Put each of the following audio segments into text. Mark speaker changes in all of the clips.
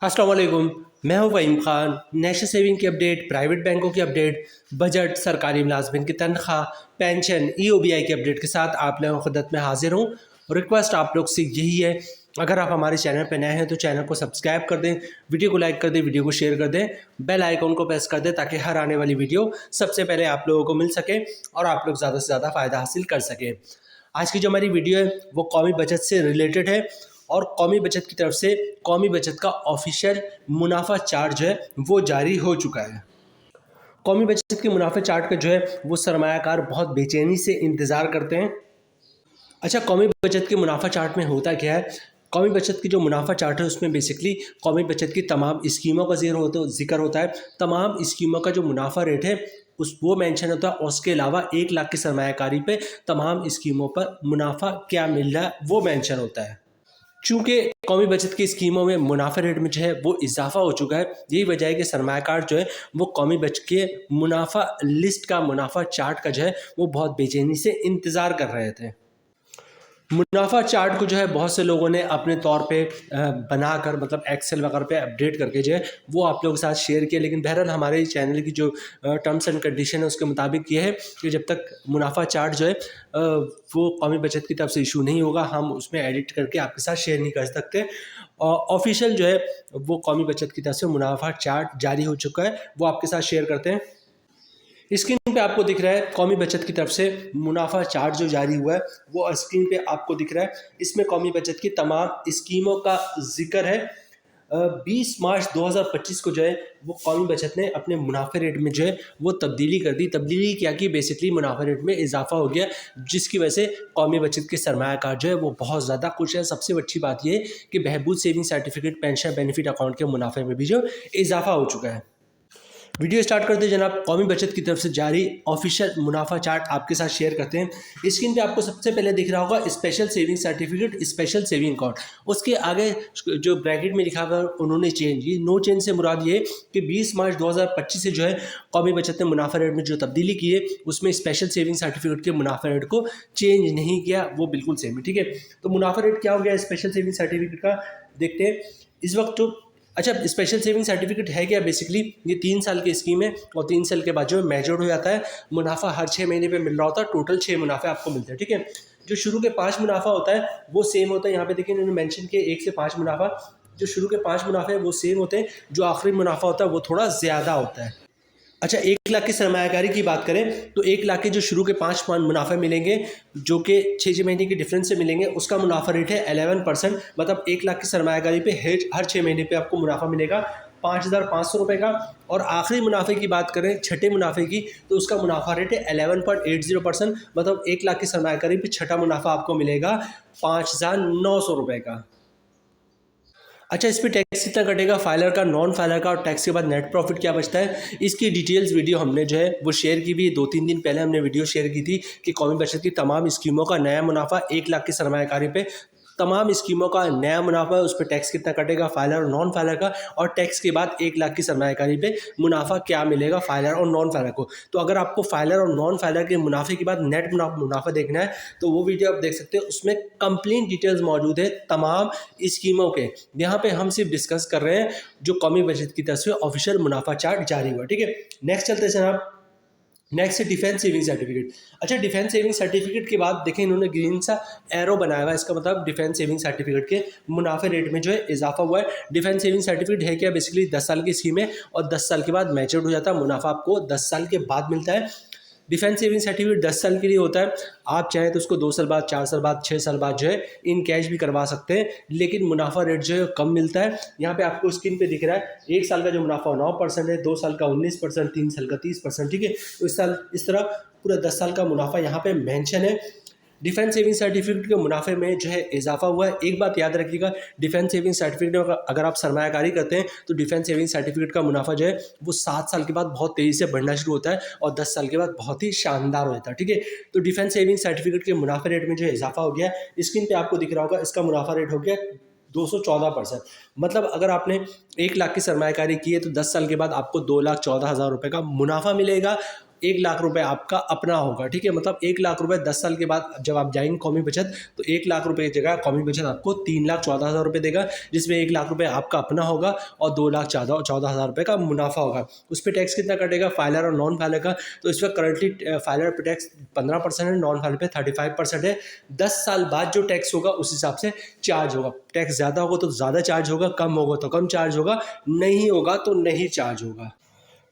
Speaker 1: अस्सलाम वालेकुम। मैं हूं फ़हीम ख़ान। नेशनल सेविंग की अपडेट, प्राइवेट बैंकों की अपडेट, बजट, सरकारी मुलाजमिन की तनख्वाह, पेंशन, EOBI की अपडेट के साथ आप लोगों की खिदमत में हाजिर हूं। रिक्वेस्ट आप लोग से यही है, अगर आप हमारे चैनल पर नए हैं तो चैनल को सब्सक्राइब कर दें, वीडियो को लाइक कर दें, वीडियो को शेयर कर दें, बेल आइकन को प्रेस कर दें ताकि हर आने वाली वीडियो सबसे पहले आप लोगों को मिल सके और आप लोग ज़्यादा से ज़्यादा फ़ायदा हासिल कर सकें। आज की जो हमारी वीडियो है वो कौमी बचत से रिलेटेड है और कौमी बचत की तरफ से कौमी बचत का ऑफिशियल मुनाफा चार्ट जो है वो जारी हो चुका है। कौमी बचत के मुनाफे चार्ट का जो है वो सरमायाकार बहुत बेचैनी से इंतज़ार करते हैं। अच्छा, कौमी बचत के मुनाफा चार्ट में होता क्या है? कौमी बचत की जो मुनाफा चार्ट है उसमें बेसिकली कौमी बचत की तमाम स्कीमों का जिक्र होता है। तमाम स्कीमों का जो मुनाफा रेट है उस वो मेंशन होता है और उसके अलावा 1 लाख की सरमायाकारी पे तमाम स्कीमों पर मुनाफा क्या मिल रहा है वो मेंशन होता है। चूँकि कौमी बचत की स्कीमों में मुनाफा रेट में जो है वो इजाफा हो चुका है, यही वजह है कि सरमायाकार जो है वो कौमी बचत के मुनाफा लिस्ट का, मुनाफा चार्ट का जो है वो बहुत बेचैनी से इंतज़ार कर रहे थे। मुनाफा चार्ट को जो है बहुत से लोगों ने अपने तौर पे बनाकर, मतलब एक्सेल वगैरह पे अपडेट करके जो है वो आप लोगों के साथ शेयर किया, लेकिन बहरहाल हमारे चैनल की जो टर्म्स एंड कंडीशन है उसके मुताबिक ये है कि जब तक मुनाफा चार्ट जो है वो कौमी बचत की तरफ से इशू नहीं होगा, हम उसमें एडिट करके आपके साथ शेयर नहीं कर सकते। ऑफिशियल जो है वो कौमी बचत की तरफ से मुनाफा चार्ट जारी हो चुका है, वो आपके साथ शेयर करते हैं। स्क्रीन पे आपको दिख रहा है कौमी बचत की तरफ से मुनाफा चार्ट जो जारी हुआ है वो स्क्रीन पे आपको दिख रहा है। इसमें कौमी बचत की तमाम स्कीमों का जिक्र है। 20 मार्च 2025 को जो है वो कौमी बचत ने अपने मुनाफे रेट में जो है वो तब्दीली कर दी। तब्दीली क्या की, बेसिकली मुनाफा रेट में इजाफा हो गया, जिसकी वजह से कौमी बचत के सरमायाकार जो है वो बहुत ज़्यादा खुश है। सबसे अच्छी बात ये कि बहबूद saving certificate, pension benefit account के मुनाफे में भी जो इजाफा हो चुका है। वीडियो स्टार्ट करते हैं जनाब। कौमी बचत की तरफ से जारी ऑफिशियल मुनाफा चार्ट आपके साथ शेयर करते हैं। स्क्रीन पे आपको सबसे पहले दिख रहा होगा special saving certificate, special saving account. उसके आगे जो ब्रैकेट में लिखा हुआ उन्होंने चेंज, ये नो चेंज से मुराद ये कि 20 मार्च 2025 से जो है कौमी बचत ने मुनाफा रेट में जो तब्दीली की है उसमें स्पेशल सेविंग सर्टिफिकेट के मुनाफा रेट को चेंज नहीं किया, वो बिल्कुल सेम है। ठीक है, तो मुनाफा रेट क्या हो गया स्पेशल सेविंग सर्टिफिकेट का, देखते हैं इस वक्त तो। अच्छा, स्पेशल सेविंग सर्टिफिकेट है क्या? बेसिकली ये 3 साल की स्कीम है और 3 साल के बाद जो मैच्योर हो जाता है। मुनाफा हर 6 महीने पे मिल रहा होता है, टोटल 6 मुनाफे आपको मिलते हैं। ठीक है, जो शुरू के 5 मुनाफा होता है वो सेम होता है। यहाँ पे देखिए इन्होंने मेंशन किया 1 से 5 मुनाफा। जो शुरू के 5 मुनाफे हैं वो सेम होते हैं, जो आखिरी मुनाफा होता है वो थोड़ा ज़्यादा होता है। अच्छा, 1 लाख की सरमायाकारी की बात करें तो 1 लाख के जो शुरू के 5 मुनाफे मिलेंगे, जो कि 6 महीने के डिफरेंस से मिलेंगे, उसका मुनाफा रेट है 11%। मतलब 1 लाख की सरमायाकारी पे हर 6 महीने पे आपको मुनाफा मिलेगा 5,500 रुपये का। और आखिरी मुनाफे की बात करें, छठे मुनाफे की, तो उसका मुनाफा रेट है 11.80%। मतलब 1 लाख की सरमायाकारी पे छठा मुनाफा आपको मिलेगा 5,900 रुपये का। अच्छा, इस पे टैक्स कितना कटेगा, फाइलर का, नॉन फाइलर का, और टैक्स के बाद नेट प्रॉफिट क्या बचता है, इसकी डिटेल्स वीडियो हमने जो है वो शेयर की भी। 2-3 दिन पहले हमने वीडियो शेयर की थी कि कौमी बचत की तमाम स्कीमों का नया मुनाफा 1 लाख की सरमायाकारी पे तमाम स्कीमों का नया मुनाफा है, उस पर टैक्स कितना कटेगा, फाइलर और नॉन फाइलर का, और टैक्स के बाद 1 लाख की सरमायाकारी पे मुनाफा क्या मिलेगा फाइलर और नॉन फाइलर को। तो अगर आपको फाइलर और नॉन फाइलर के मुनाफे के बाद नेट मुनाफा देखना है तो वो वीडियो आप देख सकते हैं, उसमें कंप्लीट डिटेल्स मौजूद है तमाम स्कीमों के। यहाँ पे हम सिर्फ डिस्कस कर रहे हैं जो कौमी बचत की तरफ से ऑफिशियल मुनाफा चार्ट जारी हुआ। ठीक है, नेक्स्ट चलते हैं जनाब। नेक्स्ट है डिफेंस सेविंग सर्टिफिकेट। अच्छा, डिफेंस सेविंग सर्टिफिकेट के बाद देखें इन्होंने ग्रीन सा एरो बनाया हुआ है, इसका मतलब डिफेंस सेविंग सर्टिफिकेट के मुनाफे रेट में जो है इजाफा हुआ है। डिफेंस सेविंग सर्टिफिकेट है क्या? बेसिकली 10 साल की स्कीम है और 10 साल के बाद मैच्योर हो जाता है, मुनाफा आपको 10 साल के बाद मिलता है। डिफेंस सेविंग सर्टिफिकेट 10 साल के लिए होता है। आप चाहें तो उसको 2 साल बाद, 4 साल बाद, 6 साल बाद जो है इन कैश भी करवा सकते हैं, लेकिन मुनाफा रेट जो है कम मिलता है। यहाँ पे आपको स्क्रीन पे दिख रहा है 1 साल का जो मुनाफा 9% है, 2 साल का 19%, 3 साल का 30%। ठीक है, तो इस तरह पूरा 10 साल का मुनाफा यहाँ पे मेंशन है। डिफेंस सेविंग सर्टिफिकेट के मुनाफे में जो है इजाफा हुआ है। एक बात याद रखिएगा, डिफेंस सेविंग सर्टिफिकेट में अगर आप सरमायाकारी करते हैं तो डिफेंस सेविंग सर्टिफिकेट का मुनाफा जो है वो 7 साल के बाद बहुत तेज़ी से बढ़ना शुरू होता है और 10 साल के बाद बहुत ही शानदार हो जाता है। ठीक है, तो डिफेंस सेविंग सर्टिफिकेट के मुनाफे रेट में जो है इजाफा हो गया। स्क्रीन पर आपको दिख रहा होगा, इसका मुनाफा रेट हो गया 214%। मतलब अगर आपने 1 लाख की सरमायाकारी की है तो 10 साल के बाद आपको 2,14,000 रुपये का मुनाफा मिलेगा 1 लाख रुपए आपका अपना होगा, ठीक है। मतलब 1 लाख रुपए 10 साल के बाद जब आप जाएंगे कौमी बचत, तो 1 लाख रुपए की जगह कौमी बचत आपको 3,14,000 रुपये देगा, जिसमें 1 लाख रुपए आपका अपना होगा और 2,14,000 रुपये का मुनाफा होगा। उस पर टैक्स कितना कटेगा, फाइलर और नॉन फाइलर का? तो इस वक्त करंटली फाइलर पे टैक्स 15% है, नॉन फाइलर पे 35% है। 10 साल बाद जो टैक्स होगा उस हिसाब से चार्ज होगा। टैक्स ज़्यादा होगा तो ज़्यादा चार्ज होगा, कम होगा तो कम चार्ज होगा, नहीं होगा तो नहीं चार्ज होगा।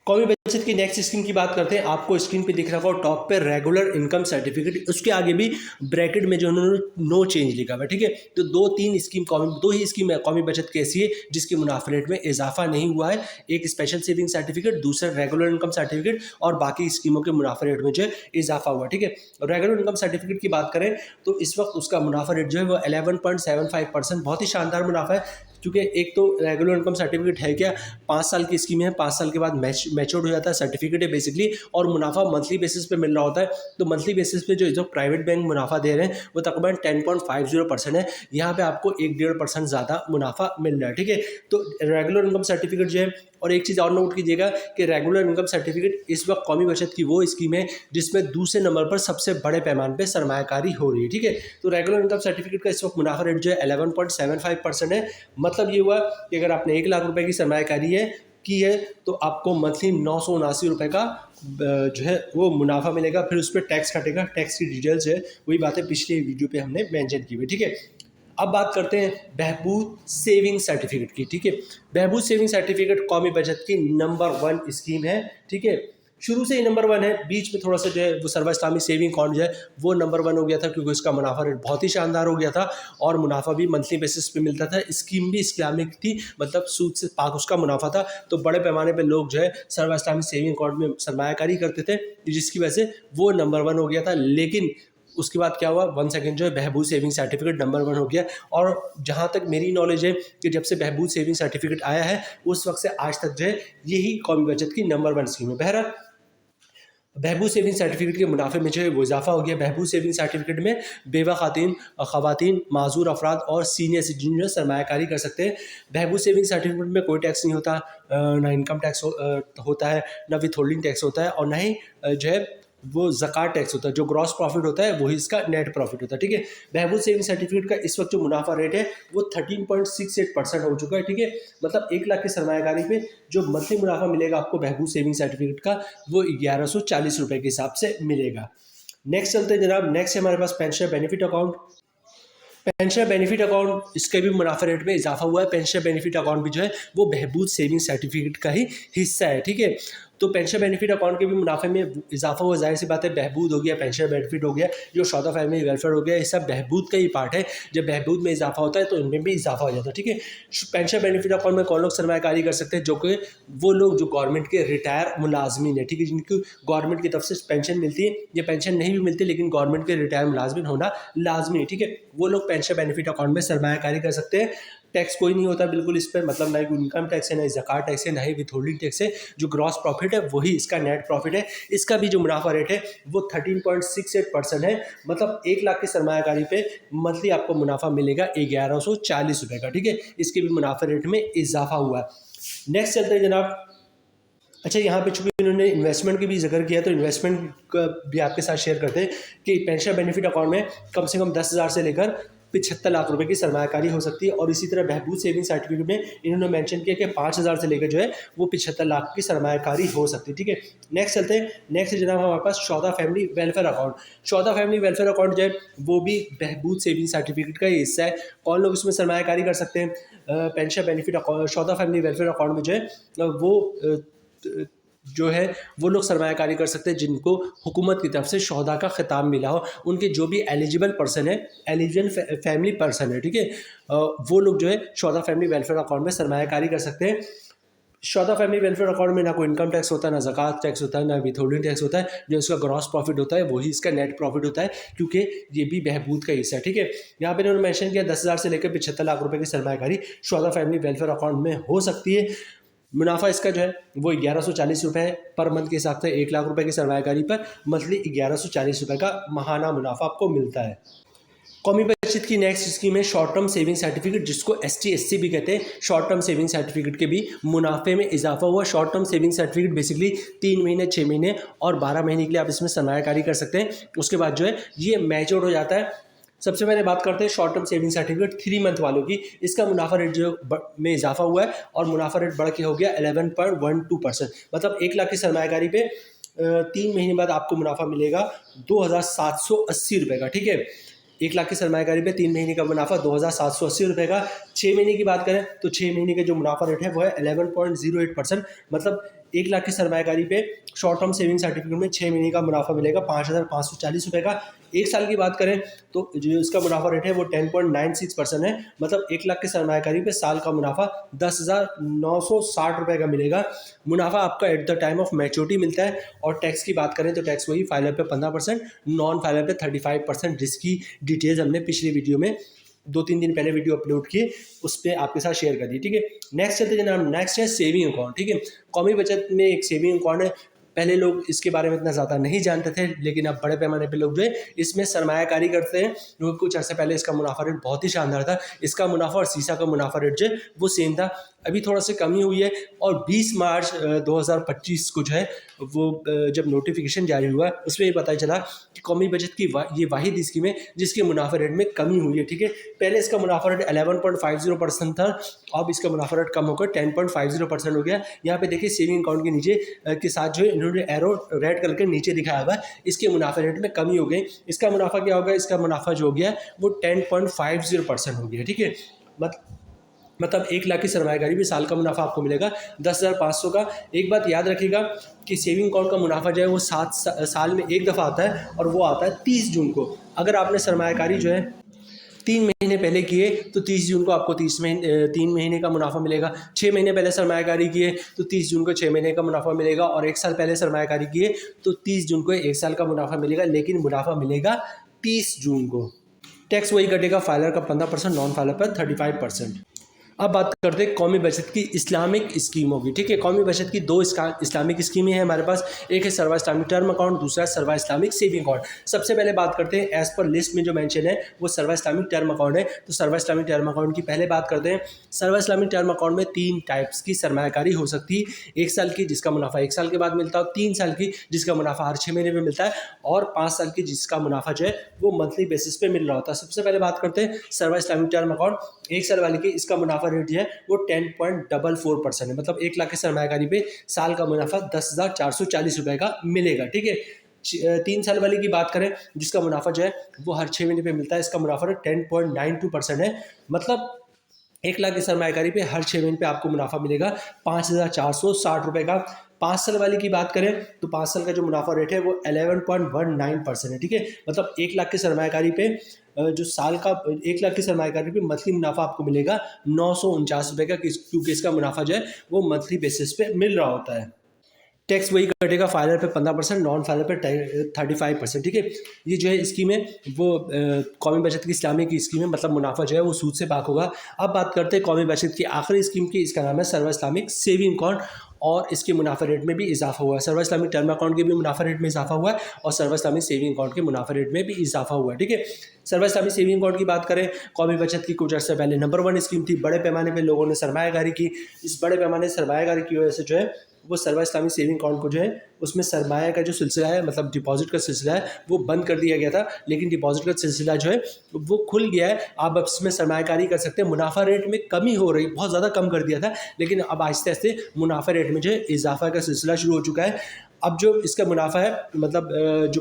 Speaker 1: कौमी बचत की नेक्स्ट स्कीम की बात करते हैं। आपको स्क्रीन पे दिख रहा होगा टॉप पे रेगुलर इनकम सर्टिफिकेट, उसके आगे भी ब्रैकेट में जो उन्होंने नो चेंज लिखा हुआ है, ठीक है। तो दो ही स्कीम है कौमी बचत की ऐसी है जिसके मुनाफे रेट में इजाफा नहीं हुआ है। एक स्पेशल सेविंग सर्टिफिकेट, दूसरा रेगुलर इनकम सर्टिफिकेट, और बाकी स्कीमों के मुनाफे रेट में जो है इजाफा हुआ, ठीक है। रेगुलर इनकम सर्टिफिकेट की बात करें तो इस वक्त उसका मुनाफा रेट जो है वो 11.75%, बहुत ही शानदार मुनाफा है। क्योंकि एक तो रेगुलर इनकम सर्टिफिकेट है क्या, 5 साल की स्कीम है, 5 साल के बाद मैच्योर्ड हो जाता है, सर्टिफिकेट है बेसिकली, और मुनाफा मंथली बेसिस पे मिल रहा होता है। तो मंथली बेसिस पे जो प्राइवेट बैंक मुनाफा दे रहे हैं वो तकरीबन 10.50% है। यहाँ पे आपको 1-1.5% ज़्यादा मुनाफा मिल रहा है, ठीक है। तो रेगुलर इनकम सर्टिफिकेट जो है, और एक चीज़ और नोट कीजिएगा कि रेगुलर इनकम सर्टिफिकेट इस वक्त कौमी बचत की वो स्कीम है जिसमें दूसरे नंबर पर सबसे बड़े पैमाने पर सरमायाकारी हो रही है, ठीक है। तो रेगुलर इनकम सर्टिफिकेट का इस वक्त मुनाफा रेट जो है 11.75% है। मतलब ये हुआ कि अगर आपने 1 लाख रुपए की सरमायाकारी है तो आपको मंथली 979 रुपये का जो है वो मुनाफा मिलेगा। फिर उस पर टैक्स कटेगा, टैक्स की डिटेल्स है वही बातें पिछले वीडियो पे हमने मेंशन की हुई, ठीक है। अब बात करते हैं बहबूद सेविंग सर्टिफिकेट की, ठीक है। बहबूद सेविंग सर्टिफिकेट कौमी बचत की नंबर 1 स्कीम है, ठीक है। शुरू से ही नंबर 1 है, बीच में थोड़ा सा जो है वो सर्व इस्लामी सेविंग अकाउंट जो है वो नंबर 1 हो गया था क्योंकि उसका मुनाफा रेट बहुत ही शानदार हो गया था और मुनाफा भी मंथली बेसिस पे मिलता था। स्कीम भी इस्लामिक थी, मतलब सूद से पाक उसका मुनाफा था। तो बड़े पैमाने पे लोग जो है सर्व इस्लामी सेविंग अकाउंट में सरमायाकारी करते थे, जिसकी वजह से वो नंबर 1 हो गया था। लेकिन उसके बाद क्या हुआ, 1 सेकंड जो है बहबूद सेविंग सर्टिफिकेट नंबर 1 हो गया। और जहाँ तक मेरी नॉलेज है कि जब से बहबूद सेविंग सर्टिफिकेट आया है उस वक्त से आज तक जो है यही कौमी बचत की नंबर 1 स्कीम है। बहरहाल बहबूद सेविंग सर्टिफिकेट के मुनाफे में जो है वो इजाफा हो गया। बहबूद सेविंग सर्टिफिकेट में बेवा खवातीन, माजूर अफराद और सीनियर सिटीजन जो सरमायाकारी कर सकते हैं। बहबूद सेविंग सर्टिफिकेट में कोई टैक्स नहीं होता, ना इनकम टैक्स होता है, ना विथ होल्डिंग टैक्स होता है, और ना ही जो है वो ज़कात टैक्स होता है। जो ग्रॉस प्रॉफिट होता है वही इसका नेट प्रॉफिट होता है, ठीक है। बहबूद सेविंग सर्टिफिकेट का इस वक्त जो मुनाफा रेट है वो 13.68% हो चुका है, ठीक है। मतलब 1 लाख की सरमायाकारी पे जो मंथली मुनाफा मिलेगा आपको बहबूद सेविंग सर्टिफिकेट का वो 1140 रुपये के हिसाब से मिलेगा। नेक्स्ट चलते हैं जनाब, नेक्स्ट है हमारे पास pension benefit account. Pension benefit account, इसके भी मुनाफा रेट में इजाफा हुआ है। पेंशन बेनिफिट अकाउंट भी जो है वो बहबूद सेविंग सर्टिफिकेट का ही हिस्सा है, ठीक है। तो पेंशन बेनिफिट अकाउंट के भी मुनाफे में इजाफा हुआ, जाहिर सी बात है बहबूद हो गया, पेंशन बेनिफिट हो गया, जो शौदा फैमिली वेलफेयर हो गया, ये सब बहबूद का ही पार्ट है। जब बहबूद में इजाफा होता है तो इनमें भी इजाफा हो जाता है, ठीक है। पेंशन बेनिफिट अकाउंट में कौन लोग सरमायाकारी कर सकते हैं, जो कि वो लोग जो गवर्नमेंट के रिटायर मुलाजमीन है, ठीक है, जिनको गवर्नमेंट की तरफ से पेंशन मिलती है या पेंशन नहीं भी मिलती लेकिन गवर्नमेंट के रिटायर मुलाजमीन होना लाजमी है, ठीक है। वो लोग पेंशन बेनिफिट अकाउंट में सरमायाकारी कर सकते हैं। टैक्स कोई नहीं होता बिल्कुल इस पर, मतलब ना ही इनकम टैक्स है, ना ही ज़कात टैक्स है, ना ही विथ होल्डिंग टैक्स है। जो ग्रॉस प्रॉफिट है वही इसका नेट प्रॉफिट है। इसका भी जो मुनाफा रेट है वो 13.68% है। मतलब 1 लाख की सरमायाकारी पे मंथली आपको मुनाफा मिलेगा 1140 रुपये का, ठीक है। इसके भी मुनाफा रेट में इजाफा हुआ है। नेक्स्ट चलते हैं जनाब। अच्छा, यहाँ पे चूंकि इन्होंने इन्वेस्टमेंट की भी जिक्र किया तो इन्वेस्टमेंट का भी आपके साथ शेयर करते हैं कि पेंशन बेनिफिट अकाउंट में कम से कम 10,000 से लेकर 75 लाख रुपए की सरमायाकारी हो सकती है। और इसी तरह बहबूद सेविंग सर्टिफिकेट में इन्होंने मेंशन किया कि 5,000 से लेकर जो है वो 75 लाख की सरमायाकारी हो सकती है, ठीक है। नेक्स्ट चलते हैं। नेक्स्ट जनाब हमारे पास शौदा फैमिली वेलफेयर अकाउंट। शौदा फैमिली वेलफेयर अकाउंट जो है वो भी बहबूद सेविंग सर्टिफिकेट का हिस्सा है। कौन लोग इसमें सरमायाकारी कर सकते हैं, पेंशन बेनिफिट अकाउंट शौदा फैमिली वेलफेयर अकाउंट में जो है वो जो है वो लोग सरमायाकारी कर सकते हैं जिनको हुकूमत की तरफ से शौदा का खिताब मिला हो। उनके जो भी एलिजिबल पर्सन है, एलिजिबल फैमिली पर्सन है, ठीक है, वो लोग जो है शौदा फैमिली वेलफेयर अकाउंट में सरमायाकारी कर सकते हैं। शौदा फैमिली वेलफेयर अकाउंट में ना कोई इनकम टैक्स होता है, ना ज़कात टैक्स होता है, ना विथ होल्डिंग टैक्स होता है। जो इसका ग्रॉस प्रॉफिट होता है वही इसका नेट प्रॉफिट होता है, क्योंकि ये भी बहबूद का हिस्सा है, ठीक है। यहाँ पे उन्होंने मेंशन किया 10,000 से लेकर 75 लाख रुपए की सरमायाकारी शौदा फैमिली वेलफेयर अकाउंट में हो सकती है। मुनाफा इसका जो है वो 1140 रुपये है पर मंथ के हिसाब से। 1 लाख रुपए की सरमायाकारी पर मंथली 1140 रुपये का माहाना मुनाफा आपको मिलता है। कौमी बचत की नेक्स्ट स्कीम है शॉर्ट टर्म सेविंग सर्टिफिकेट, जिसको ST/SC भी कहते हैं। शॉर्ट टर्म सेविंग सर्टिफिकेट के भी मुनाफे में इजाफा हुआ। Short term saving certificate basically 3 महीने, 6 महीने और 12 महीने के लिए आप इसमें सरमायाकारी कर सकते हैं। उसके बाद जो है ये मैच्योर हो जाता है। सबसे पहले बात करते हैं short term saving certificate 3 month वालों की। इसका मुनाफा रेट जो में इजाफा हुआ है और मुनाफा रेट बढ़ के हो गया 11.12%। मतलब 1 लाख की सरमायाकारी पे 3 महीने बाद आपको मुनाफा मिलेगा 2,780 रुपये का। ठीक है, 1 लाख की सरमायाकारी पे 3 महीने का मुनाफा 2,780 रुपये का। 6 महीने की बात करें तो 6 महीने का जो मुनाफा रेट है वो है 11.08%। मतलब 1 लाख की सरमायाकारी पे शॉर्ट टर्म सेविंग सर्टिफिकेट में 6 महीने का मुनाफा मिलेगा 5,540 रुपये का। 1 साल की बात करें तो जो इसका मुनाफा रेट है वो 10.96% है। मतलब 1 लाख की सरमायाकारी पे साल का मुनाफा 10,960 रुपये का मिलेगा। मुनाफा आपका at the time of maturity मिलता है। और टैक्स की बात करें तो टैक्स वही फाइलर पे 15%, नॉन फाइलर पे 35%, जिसकी डिटेल्स हमने पिछली वीडियो में 2-3 दिन पहले वीडियो अपलोड किए, उस पर आपके साथ शेयर कर दी। ठीक है, नेक्स्ट चलते जनाब, नेक्स्ट है सेविंग अकाउंट। ठीक है, कौमी बचत में एक सेविंग अकाउंट है। पहले लोग इसके बारे में इतना ज़्यादा नहीं जानते थे, लेकिन अब बड़े पैमाने पे लोग जो है इसमें सरमायाकारी करते हैं। क्योंकि कुछ अर्से पहले इसका मुनाफा रेट बहुत ही शानदार था। इसका मुनाफा और सीसा का मुनाफा रेट जो है वो सेम था। अभी थोड़ा सा कमी हुई है और 20 मार्च 2025 को जो है वो जब नोटिफिकेशन जारी हुआ उसमें ये पता चला कि कौमी बचत की ये वाहिद स्कीम है जिसके मुनाफा रेट में कमी हुई है। ठीक है, पहले इसका मुनाफा रेट 11.50% था, अब इसका मुनाफा रेट कम होकर 10.50% हो गया। यहाँ पे देखिए सेविंग अकाउंट के नीचे के साथ जो है इन्होंने एरो रेड कलर के नीचे दिखाया हुआ है, इसके मुनाफा रेट में कमी हो गई। इसका मुनाफा क्या होगा, इसका मुनाफा जो हो गया वो 10.50% हो गया। ठीक है, मतलब 1 लाख की सरमायाकारी भी साल का मुनाफा आपको मिलेगा 10,500 का। एक बात याद रखिएगा कि सेविंग अकाउंट का मुनाफा जो है वो 7 साल में एक दफ़ा आता है और वो आता है 30 जून को। अगर आपने सरमायाकारी जो है 3 महीने पहले किए तो 30 जून को आपको 3 महीने का मुनाफा मिलेगा। 6 महीने पहले सरमायाकारी किए तो 30 जून को 6 महीने का मुनाफा मिलेगा। और 1 साल पहले सरमायाकारी किए तो 30 जून को 1 साल का मुनाफा मिलेगा, लेकिन मुनाफा मिलेगा 30 जून को। टैक्स वही कटेगा, फाइलर का 15%, नॉन फाइलर पर 35%। अब बात करते हैं कौमी बचत की इस्लामिक स्कीमों की। ठीक है, कौमी बचत की 2 इस्लामिक स्कीमें हैं हमारे पास। एक है सर्वा इस्लामिक टर्म अकाउंट, दूसरा है सर्वा इस्लामिक सेविंग अकाउंट। सबसे पहले बात करते हैं, एज पर लिस्ट में जो मेंशन है वो सर्वा इस्लामिक टर्म अकाउंट है। तो सर्वा इस्लामिक टर्म अकाउंट की पहले बात करते हैं। सर्वा इस्लामिक टर्म अकाउंट में 3 टाइप्स की सरमायाकारी हो सकती है। 1 साल की जिसका मुनाफा 1 साल के बाद मिलता है, 3 साल की जिसका मुनाफा हर 6 महीने में मिलता है, और 5 साल की जिसका मुनाफा जो है वो मंथली बेसिस पे मिल रहा होता है। सबसे पहले बात करते हैं सर्वा इस्लामिक टर्म अकाउंट 1 साल वाले की। इसका मुनाफा रेट जो है वो 10.44% है। मतलब 1 लाख की सरमायाकारी पे साल का मुनाफा 10,440 रुपए का मिलेगा। ठीक है, 3 साल वाले की बात करें जिसका मुनाफा जो है वो हर 6 महीने पे मिलता है, इसका मुनाफा रेट 10.92% है। मतलब 1 लाख की सरमायाकारी पे हर 6 महीने पे आपको मुनाफा मिलेगा 5,460 रुपये का। 5 साल वाले की बात करें तो 5 साल का जो मुनाफा रेट है वो 11.19% है। ठीक है, मतलब 1 लाख की सरमायाकारी पे जो साल का 1 लाख की सरमायाकारी पे मंथली मुनाफा आपको मिलेगा 949 रुपये का, क्योंकि इसका मुनाफा जो है वो मंथली बेसिस पे मिल रहा होता है। टैक्स वही कटेगा, फाइलर पे 15%, नॉन फाइलर पे 35%। ठीक है, ये जो है स्कीम है वो कौमी बचत की इस्लामी की स्कीम है। मतलब मुनाफा जो है वो सूद से पाक होगा। अब बात करते हैं कौमी बचत की आखिरी स्कीम की, इसका नाम है सर्वा इस्लामिक सेविंग अकाउंट, और इसके मुनाफा रेट में भी इजाफा हुआ है। सर्वा इस्लामिक टर्म अकाउंट के भी मुनाफा रेट में इजाफा हुआ है और सर्वा इस्लामिक सेविंग अकाउंट के मुनाफा रेट में भी इजाफा हुआ है। ठीक है, सर्वा इस्लामिक सेविंग अकाउंट की बात करें, कौमी बचत की कुछ अर्से पहले नंबर 1 स्कीम थी। बड़े पैमाने पर लोगों ने सरमायाकारी की। इस बड़े पैमाने सरमायाकारी की वजह से जो है वो सर्वा इस्लामिक सेविंग अकाउंट को जो है उसमें सरमाया का जो सिलसिला है, मतलब डिपॉजिट का सिलसिला है, वो बंद कर दिया गया था। लेकिन डिपॉजिट का सिलसिला जो है वो खुल गया है। आप अब इसमें सरमायाकारी कर सकते हैं। मुनाफा रेट में कमी हो रही, बहुत ज़्यादा कम कर दिया था, लेकिन अब आहिस्ते आहिस्ते मुनाफा रेट में जो है इजाफा का सिलसिला शुरू हो चुका है। अब जो इसका मुनाफा है, मतलब जो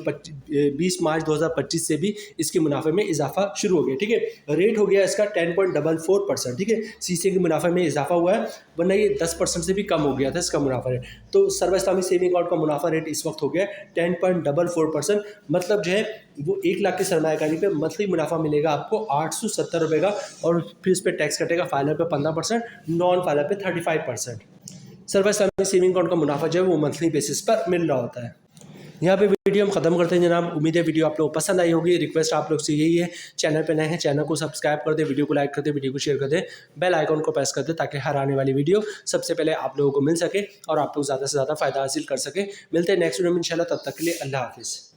Speaker 1: 20 मार्च 2025 से भी इसके मुनाफे में इजाफा शुरू हो गया। ठीक है, रेट हो गया इसका 10.44%। ठीक है, सीसे के मुनाफे में इजाफा हुआ है, वरना ये 10% से भी कम हो गया था इसका मुनाफा रेट। तो सर्वा इस्लामिक सेविंग अकाउंट का मुनाफा रेट इस वक्त हो गया 10.44%। मतलब जो है वो 1 लाख की सरमायाकारी पे मंथली मुनाफा मिलेगा आपको 870 रुपये का, और फिर इस पर टैक्स कटेगा, फाइलर पे 15%, नॉन फाइलर पे 35%। सर्वा इस्लामिक सेविंग अकाउंट का मुनाफा जो है वो मंथली बेसिस पर मिल रहा होता है। यहाँ पे वीडियो हम खत्म करते हैं जनाब। उम्मीद है वीडियो आप लोगों को पसंद आई होगी। रिक्वेस्ट आप लोग से यही है, चैनल पे नए हैं चैनल को सब्सक्राइब कर दे, वीडियो को लाइक कर दे, वीडियो को शेयर कर दे, बेल आइकॉन को प्रेस कर दे, ताकि हर आने वाली वीडियो सबसे पहले आप लोगों को मिल सके और आप लोग ज़्यादा से ज़्यादा फ़ायदा हासिल कर सके। मिलते हैं नेक्स्ट वीडियो में इंशाल्लाह, तब तक के लिए अल्लाह हाफिज़।